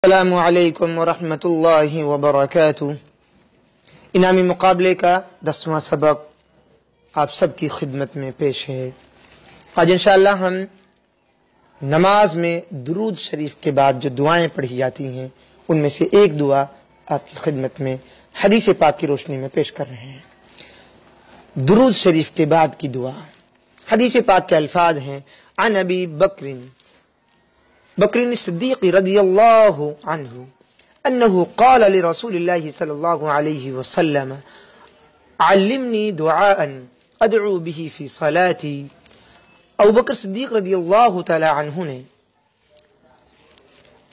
السلام علیکم ورحمۃ اللہ وبرکاتہ۔ انعامی مقابلے کا 10واں سبق آپ سب کی خدمت میں پیش ہے۔ آج انشاءاللہ ہم نماز میں درود شریف کے بعد جو دعائیں پڑھی جاتی ہیں ان میں سے ایک دعا آپ کی خدمت میں حدیث پاک کی روشنی میں پیش کر رہے ہیں۔ درود شریف کے بعد کی دعا، حدیث پاک کے الفاظ ہیں: عن ابی بکر الصدیق رضی اللہ عنہ انه قال لرسول اللہ صلی اللہ علیہ وسلم علمنی دعاء ادعو به فی صلاتی۔ ابو بکر صدیق رضی اللہ تعالی عنہ نے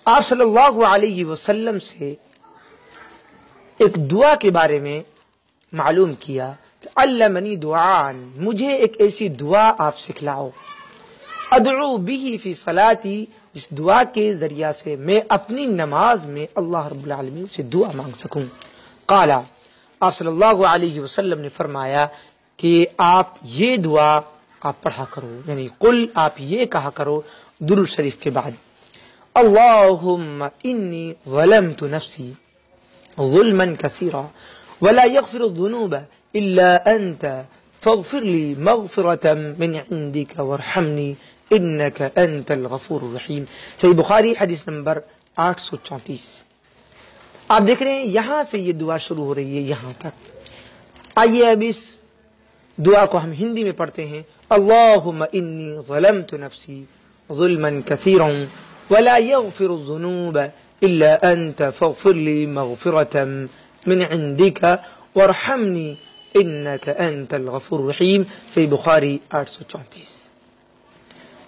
آپ صلی اللہ علیہ وسلم سے ایک دعا کے بارے میں معلوم کیا کہ علمنی دعاء، مجھے ایک ایسی دعا آپ سکھلاؤ، ادعو به فی صلاتی، جس دعا کے ذریعہ سے میں اپنی نماز میں اللہ رب العالمین سے دعا مانگ سکوں۔ قال، آپ صلی اللہ علیہ وسلم نے فرمایا کہ آپ یہ دعا آپ پڑھا کرو، یعنی قل، آپ یہ کہا کرو درود شریف کے بعد: اللہم انی ظلمت نفسی ظلما کثیرا ولا یغفر الذنوب الا انت فاغفر لی مغفرة من عندک وارحمنی انک انت الغفور الرحیم۔ صحیح بخاری حدیث نمبر 834۔ آپ دیکھ رہے ہیں یہاں سے یہ دعا شروع ہو رہی ہے یہاں تک۔ آئیے اب اس دعا کو ہم ہندی میں پڑھتے ہیں: اللہم انی ظلمت نفسی ظلما کثیرا ولا یغفر الذنوب الا انت فاغفر لی مغفرة من عندک وارحمنی انک انت الغفور الرحیم۔ صحیح بخاری 834۔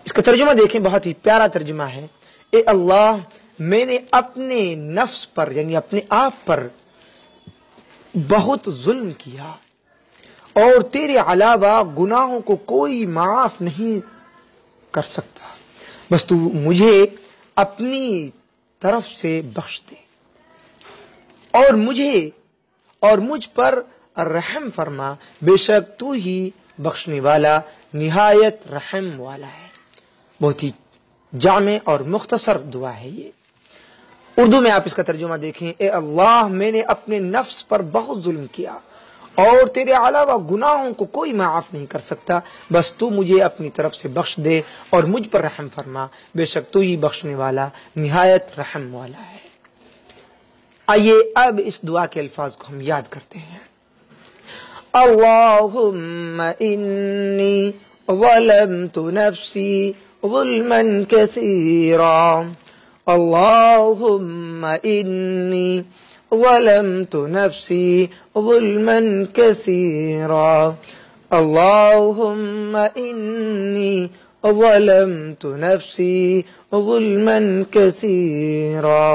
اس کا ترجمہ دیکھیں، بہت ہی پیارا ترجمہ ہے: اے اللہ، میں نے اپنے نفس پر یعنی اپنے آپ پر بہت ظلم کیا اور تیرے علاوہ گناہوں کو کوئی معاف نہیں کر سکتا، بس تو مجھے اپنی طرف سے بخش دے اور مجھ پر رحم فرما، بے شک تو ہی بخشنے والا نہایت رحم والا ہے۔ بہت ہی جامع اور مختصر دعا ہے یہ۔ اردو میں آپ اس کا ترجمہ دیکھیں: اے اللہ، میں نے اپنے نفس پر بہت ظلم کیا اور تیرے علاوہ گناہوں کو کوئی معاف نہیں کر سکتا، بس تو مجھے اپنی طرف سے بخش دے اور مجھ پر رحم فرما، بے شک تو ہی بخشنے والا نہایت رحم والا ہے۔ آئیے اب اس دعا کے الفاظ کو ہم یاد کرتے ہیں: اللہم انی ظلمت نفسی ظلما كثيرا اللهم إني ظلمت نفسي ظلما كثيرا اللهم إني ظلمت نفسي ظلما كثيرا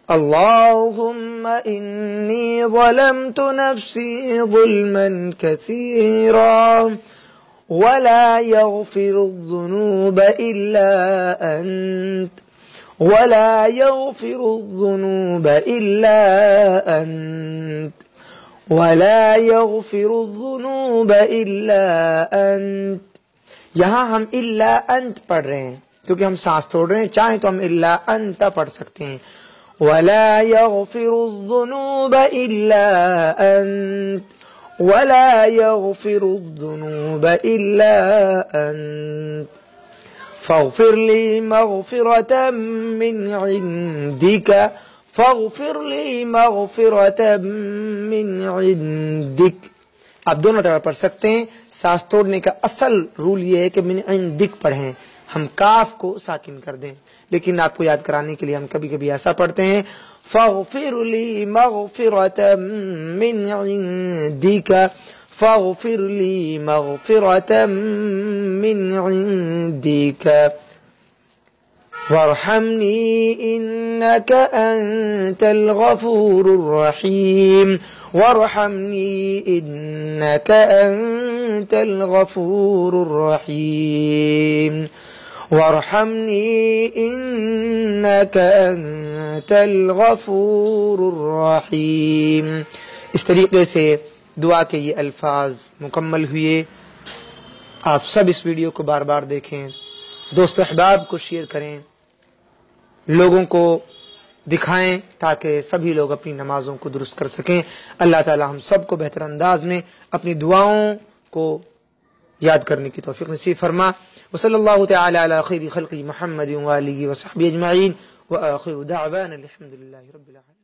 اللهم إني ظلمت نفسي ظلما كثيرا ولا يغفر الذنوب إلا أنت ولا يغفر الذنوب إلا أنت ولا يغفر الذنوب إلا أنت۔ یہاں ہم الا انت پڑھ رہے ہیں کیونکہ ہم سانس توڑ رہے ہیں، چاہیں تو ہم الا انت پڑھ سکتے ہیں: ولا يغفر الذنوب إلا أنت ولا يغفر الذنوب إلا أنت فاغفر لي مغفرة من عندك فاغفر لي مغفرة من عندك۔ آپ دونوں طرح پڑھ سکتے ہیں۔ سانس توڑنے کا اصل رول یہ ہے کہ من عندك پڑھیں، ہم کاف کو ساکن کر دیں، لیکن آپ کو یاد کرانے کے لیے ہم کبھی کبھی ایسا پڑھتے ہیں: فاغفر لي مغفرة من عندك فاغفر لي مغفرة من عندك وارحمني إنك أنت الغفور الرحيم وارحمني إنك أنت الغفور الرحيم وارحمني إنك أنت الغفور الرحیم۔ اس طریقے سے دعا کے یہ الفاظ مکمل ہوئے۔ آپ سب اس ویڈیو کو بار بار دیکھیں، دوست احباب کو شیئر کریں، لوگوں کو دکھائیں تاکہ سبھی لوگ اپنی نمازوں کو درست کر سکیں۔ اللہ تعالی ہم سب کو بہتر انداز میں اپنی دعاؤں کو یاد کرنے کی توفیق نصیب فرما۔ وصلی اللہ تعالی علی خیر خلق محمد وآلہ وصحبہ اجمعین وآخر دعوانا الحمد للہ رب العالمین۔